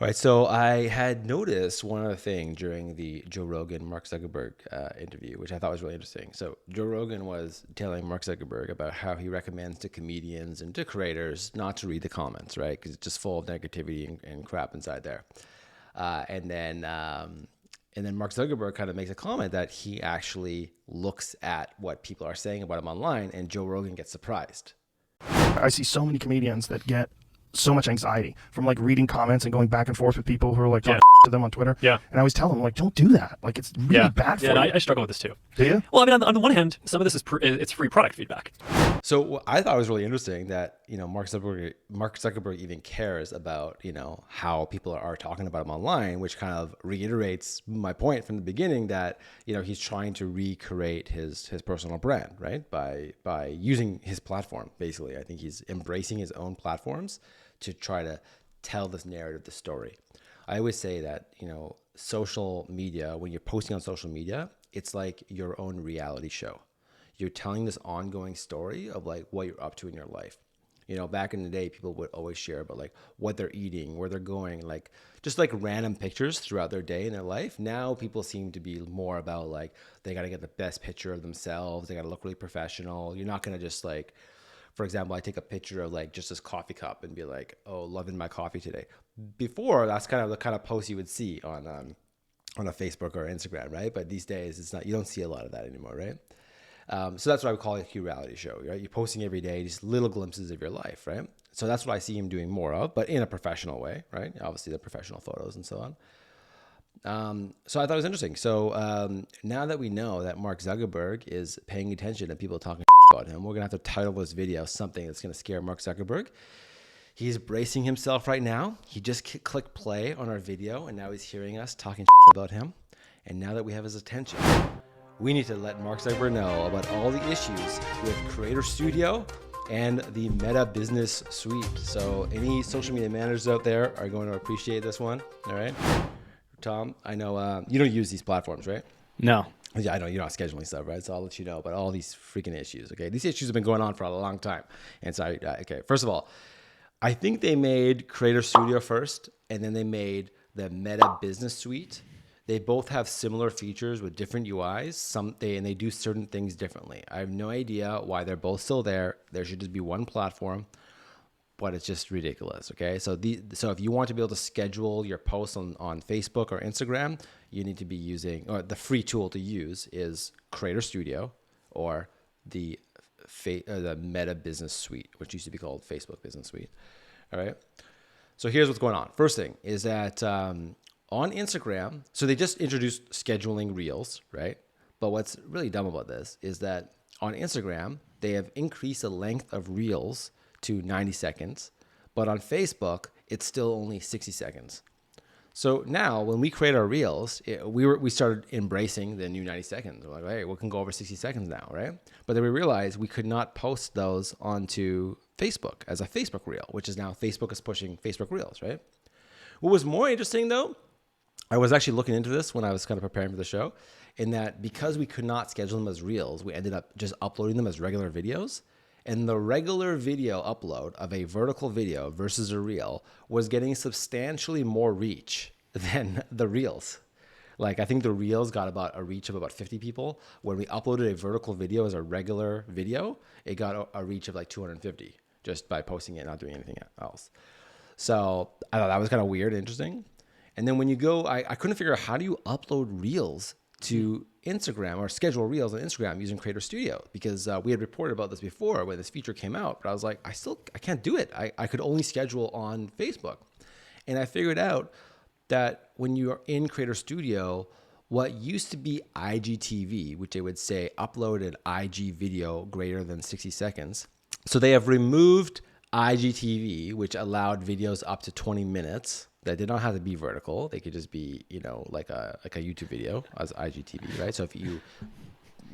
All right, so I had noticed one other thing during the Joe Rogan Mark Zuckerberg interview, which I thought was really interesting. So Joe Rogan was telling Mark Zuckerberg about how he recommends to comedians and to creators not to read the comments, right? Because it's just full of negativity and crap inside there. Uh, and then and then Mark Zuckerberg kind of makes a comment that he actually looks at what people are saying about him online, and Joe Rogan gets surprised. I see so many comedians that get so much anxiety from like reading comments and going back and forth with people who are like talking to them on Twitter. Yeah. And I always tell them like, don't do that. Like it's really bad for Yeah, you. and I struggle with this too. Do you? Well, I mean, on the one hand, some of this is it's free product feedback. So I thought it was really interesting that Mark Zuckerberg even cares about how people are talking about him online, which kind of reiterates my point from the beginning that he's trying to recreate his personal brand, right? By using his platform. Basically, I think he's embracing his own platforms to try to tell this narrative, the story. I always say that social media, when you're posting on social media, it's like your own reality show. You're telling this ongoing story of like what you're up to in your life. Back in the day, people would always share about like what they're eating, where they're going, like just like random pictures throughout their day and their life. Now people seem to be more about like they got to get the best picture of themselves. They got to look really professional. You're not going to just like, for example, I take a picture of like just this coffee cup and be like, oh, loving my coffee today. Before, that's kind of the kind of post you would see on a Facebook or Instagram, right? But these days, it's not. You don't see a lot of that anymore, right? So that's what I would call a reality show, right? You're posting every day, just little glimpses of your life, right? So that's what I see him doing more of, but in a professional way, right? Obviously, the professional photos and so on. So I thought it was interesting. So now that we know that Mark Zuckerberg is paying attention to people talking about him, we're going to have to title this video something that's going to scare Mark Zuckerberg. He's bracing himself right now. He just clicked play on our video, and now he's hearing us talking about him. And now that we have his attention, we need to let Mark Zuckerberg know about all the issues with Creator Studio and the Meta Business Suite. So any social media managers out there are going to appreciate this one, all right? Tom, I know you don't use these platforms, right? No. Yeah, I know you're not scheduling stuff, right? So I'll let you know about all these freaking issues, okay? These issues have been going on for a long time. And so, okay, first of all, I think they made Creator Studio first, and then they made the Meta Business Suite. They both have similar features with different UIs. And they do certain things differently. I have no idea why they're both still there. There should just be one platform, but it's just ridiculous. Okay, so if you want to be able to schedule your posts on Facebook or Instagram, you need to be using, or the free tool to use is Creator Studio or the Meta Business Suite, which used to be called Facebook Business Suite. All right. So here's what's going on. First thing is that on Instagram, so they just introduced scheduling Reels, right? But what's really dumb about this is that on Instagram, they have increased the length of Reels to 90 seconds, but on Facebook, it's still only 60 seconds. So now when we create our Reels, we started embracing the new 90 seconds. We're like, hey, we can go over 60 seconds now, right? But then we realized we could not post those onto Facebook as a Facebook Reel, which is now Facebook is pushing Facebook Reels, right? What was more interesting though, I was actually looking into this when I was kind of preparing for the show, in that because we could not schedule them as Reels, we ended up just uploading them as regular videos. And the regular video upload of a vertical video versus a Reel was getting substantially more reach than the Reels. Like I think the Reels got about a reach of about 50 people. When we uploaded a vertical video as a regular video, it got a reach of like 250 just by posting it and not doing anything else. So I thought that was kind of weird and interesting. And then when you go, I couldn't figure out how do you upload Reels to Instagram or schedule Reels on Instagram using Creator Studio, because we had reported about this before when this feature came out, but I was like, I can't do it. I could only schedule on Facebook. And I figured out that when you are in Creator Studio, what used to be IGTV, which they would say upload an IG video greater than 60 seconds. So they have removed IGTV, which allowed videos up to 20 minutes. That did not have to be vertical. They could just be, like a YouTube video as IGTV, right? So if you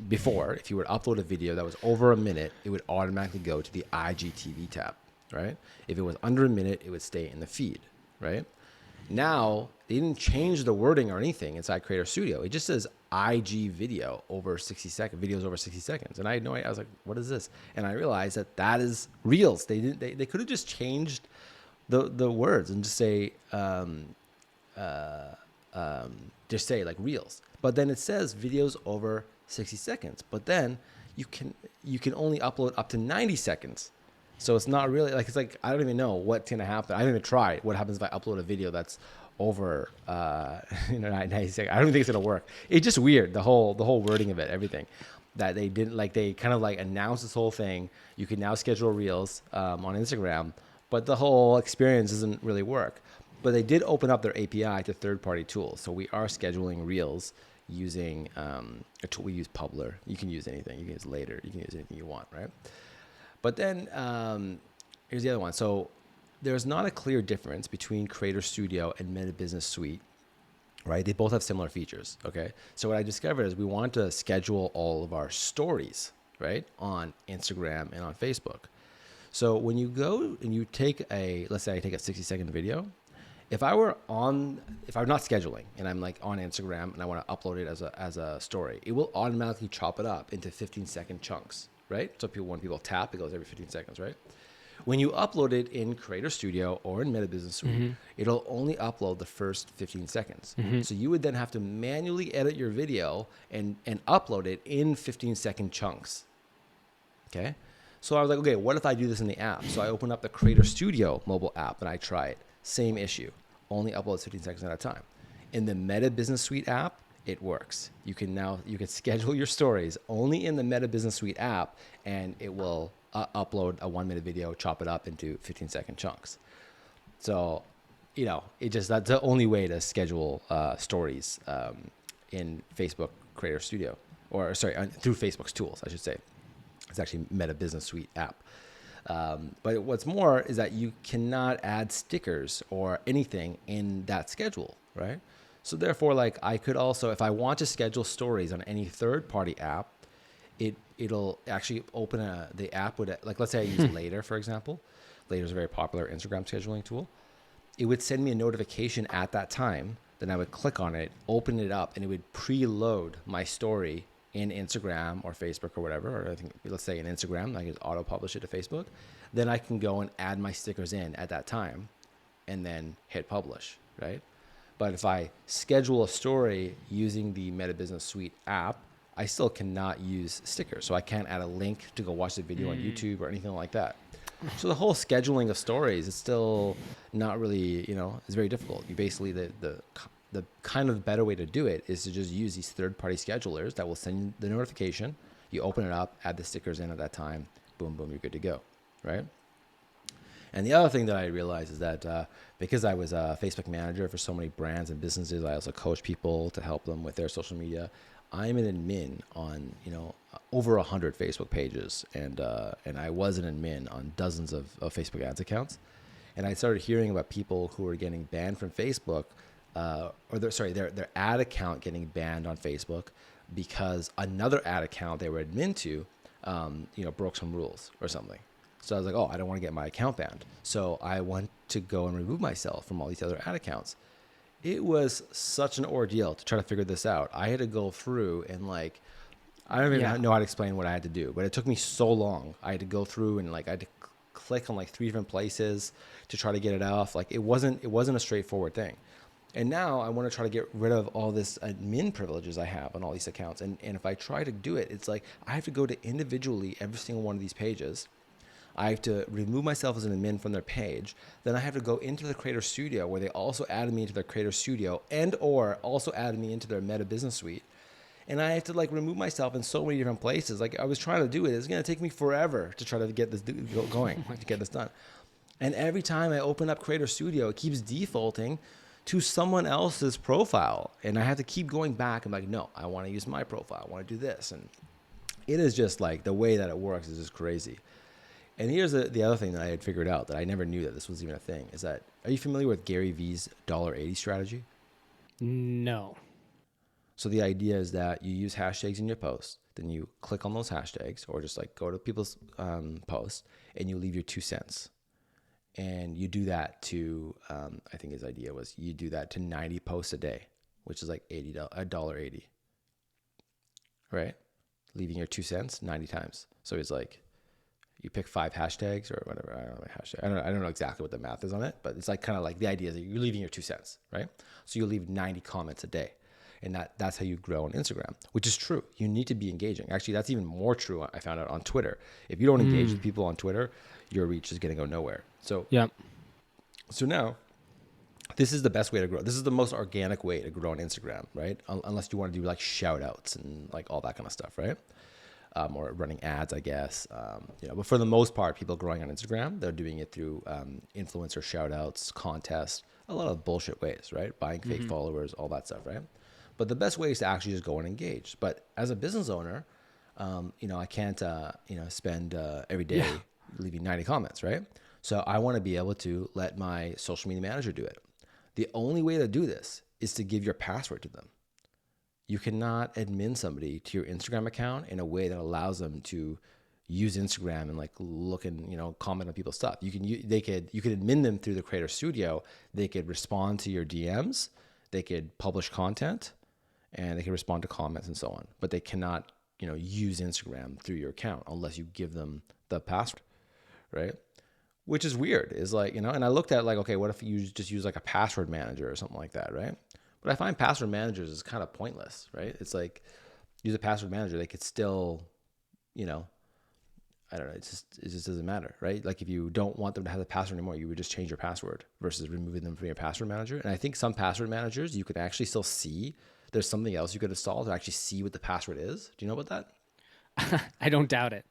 would upload a video that was over a minute, it would automatically go to the IGTV tab, right? If it was under a minute, it would stay in the feed, right? Now, they didn't change the wording or anything inside Creator Studio. It just says IG video over 60 seconds, videos over 60 seconds. And I had no idea. I was like, what is this? And I realized that is Reels. They could have just changed the words and just say like reels. But then it says videos over 60 seconds. But then you can only upload up to 90 seconds. So it's not really like, it's like, I don't even know what's going to happen. I haven't even tried what happens if I upload a video that's over 90 seconds. I don't think it's going to work. It's just weird. The whole wording of it, everything that they didn't like, they kind of like announced this whole thing. You can now schedule reels on Instagram, but the whole experience doesn't really work. But they did open up their API to third-party tools. So we are scheduling reels using a tool. We use Publer. You can use anything. You can use Later. You can use anything you want, right? But then here's the other one. So there's not a clear difference between Creator Studio and Meta Business Suite, right? They both have similar features, okay? So what I discovered is we want to schedule all of our stories, right, on Instagram and on Facebook. So when you go and you take let's say I take a 60-second video, if I'm not scheduling and I'm like on Instagram and I want to upload it as a story, it will automatically chop it up into 15-second chunks, right? So when people tap, it goes every 15 seconds, right? When you upload it in Creator Studio or in Meta Business Suite, it'll only upload the first 15 seconds. So you would then have to manually edit your video and upload it in 15-second chunks, okay? So I was like, okay, what if I do this in the app? So I opened up the Creator Studio mobile app and I try it. Same issue, only upload 15 seconds at a time. In the Meta Business Suite app, it works. You can schedule your stories only in the Meta Business Suite app, and it will upload a 1-minute video, chop it up into 15-second chunks. So, that's the only way to schedule stories in Facebook Creator Studio, through Facebook's tools, I should say. It's actually Meta Business Suite app. But what's more is that you cannot add stickers or anything in that schedule, right? So therefore, like I could also, if I want to schedule stories on any third-party app, it'll actually open the app would, like, let's say I use Later, for example. Later is a very popular Instagram scheduling tool. It would send me a notification at that time. Then I would click on it, open it up, and it would preload my story in Instagram or Facebook or whatever, or I think, let's say in Instagram, I can auto-publish it to Facebook. Then I can go and add my stickers in at that time and then hit publish, right? But if I schedule a story using the Meta Business Suite app, I still cannot use stickers. So I can't add a link to go watch the video on YouTube or anything like that. So the whole scheduling of stories is still not really, it's very difficult. You basically, the kind of better way to do it is to just use these third-party schedulers that will send you the notification. You open it up, add the stickers in at that time, boom, boom, you're good to go, right? And the other thing that I realized is that because I was a Facebook manager for so many brands and businesses, I also coach people to help them with their social media. I'm an admin on, over 100 Facebook pages, and I was an admin on dozens of Facebook ads accounts. And I started hearing about people who were getting banned from Facebook, their ad account getting banned on Facebook because another ad account they were admin to, broke some rules or something. So I was like, oh, I don't want to get my account banned. So I went to go and remove myself from all these other ad accounts. It was such an ordeal to try to figure this out. I had to go through and I don't even know how to explain what I had to do, but it took me so long. I had to go through and I had to click on 3 different places to try to get it off. It wasn't a straightforward thing. And now I want to try to get rid of all this admin privileges I have on all these accounts. And if I try to do it, it's like I have to go to individually every single one of these pages. I have to remove myself as an admin from their page. Then I have to go into the Creator Studio where they also added me into their Creator Studio and or also added me into their Meta Business Suite. And I have to remove myself in so many different places. I was trying to do it. It's going to take me forever to try to get this going, to get this done. And every time I open up Creator Studio, it keeps defaulting to someone else's profile. And I have to keep going back. I'm like, no, I want to use my profile. I want to do this. And it is just the way that it works is just crazy. And here's the other thing that I had figured out that I never knew that this was even a thing is that, are you familiar with Gary Vee's $80 strategy? No. So the idea is that you use hashtags in your post, then you click on those hashtags or just go to people's posts and you leave your 2 cents. And you do that to, I think his idea was you do that to 90 posts a day, which is $1.80, right? Leaving your 2 cents 90 times. So it's You pick 5 hashtags or whatever. I don't know hashtag. I don't know exactly what the math is on it, but it's like kind of like the idea is that you're leaving your 2 cents, right? So you leave 90 comments a day, and that's how you grow on Instagram, which is true. You need to be engaging. Actually, that's even more true. I found out on Twitter. If you don't engage with people on Twitter, your reach is going to go nowhere. So So now, this is the best way to grow. This is the most organic way to grow on Instagram, right? Unless you want to do like shout outs and like all that kind of stuff, right? Or running ads, I guess. But for the most part, people growing on Instagram, they're doing it through influencer shout outs, contests, a lot of bullshit ways, right? Buying fake followers, all that stuff, right? But the best way is to actually just go and engage. But as a business owner, I can't, spend every day leaving 90 comments, right? So I want to be able to let my social media manager do it. The only way to do this is to give your password to them. You cannot admin somebody to your Instagram account in a way that allows them to use Instagram and like look and comment on people's stuff. You could admin them through the Creator Studio. They could respond to your DMs. They could publish content, and they can respond to comments and so on. But they cannot use Instagram through your account unless you give them the password, right? Which is weird. Is like and I looked at like, okay, what if you just use like a password manager or something like that, right? But I find password managers is kind of pointless, right? It's like, use a password manager. They could still, I don't know. It just doesn't matter, right? Like if you don't want them to have the password anymore, you would just change your password versus removing them from your password manager. And I think some password managers, you could actually still see. There's something else you could install to actually see what the password is. Do you know about that? I don't doubt it.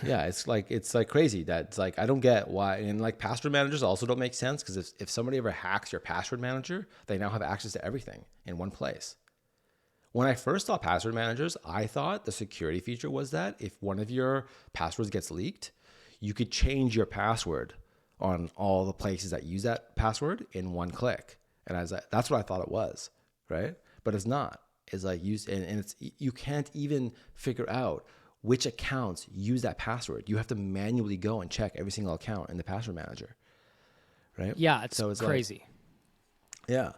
Yeah, it's like crazy. That's like, I don't get why. And like password managers also don't make sense, because if somebody ever hacks your password manager, they now have access to everything in one place. When I first saw password managers, I thought the security feature was that if one of your passwords gets leaked, you could change your password on all the places that use that password in one click. And I was like, that's what I thought it was, right? But it's not. It's like you can't even figure out which accounts use that password. You have to manually go and check every single account in the password manager, right? Yeah, it's crazy. Yeah.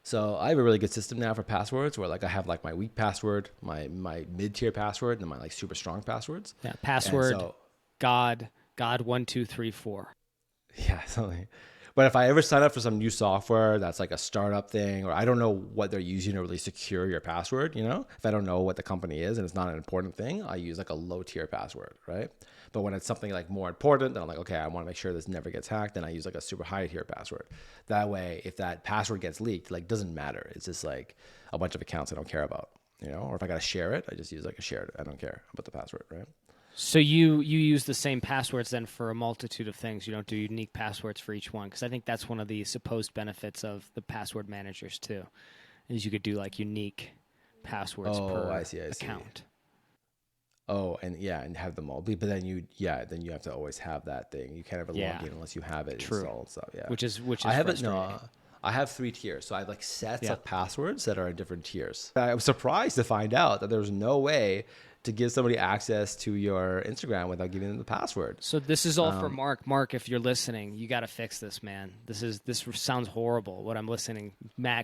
So I have a really good system now for passwords, where like I have like my weak password, my mid-tier password, and my like super strong passwords. Yeah, password, God 1 2 3 4. Yeah, something. But if I ever sign up for some new software that's like a startup thing, or I don't know what they're using to really secure your password, if I don't know what the company is and it's not an important thing, I use like a low tier password, right? But when it's something like more important, then I'm like, okay, I want to make sure this never gets hacked, then I use like a super high tier password. That way, if that password gets leaked, like doesn't matter. It's just like a bunch of accounts I don't care about, or if I got to share it, I just use like a shared, I don't care about the password, right? So you use the same passwords then for a multitude of things. You don't do unique passwords for each one, because I think that's one of the supposed benefits of the password managers too, is you could do like unique passwords per account. Oh, and have them all. But then you have to always have that thing. You can't ever log in unless you have it installed and stuff. Yeah, which is I have frustrating. it. No, I have 3 tiers. So I have like sets of passwords that are in different tiers. I was surprised to find out that there's no way to give somebody access to your Instagram without giving them the password. So this is all for Mark. Mark, if you're listening, you got to fix this, man. This sounds horrible. What I'm listening,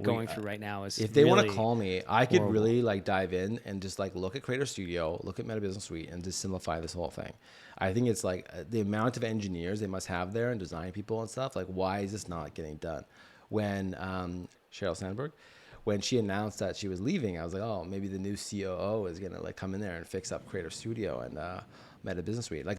going through right now is. If they really want to call me, I could really like dive in and just like look at Creator Studio, look at Meta Business Suite, and just simplify this whole thing. I think it's like the amount of engineers they must have there and design people and stuff. Like, why is this not getting done? When Sheryl Sandberg, when she announced that she was leaving, I was like, oh, maybe the new COO is gonna like come in there and fix up Creator Studio and Meta Business Suite. Like,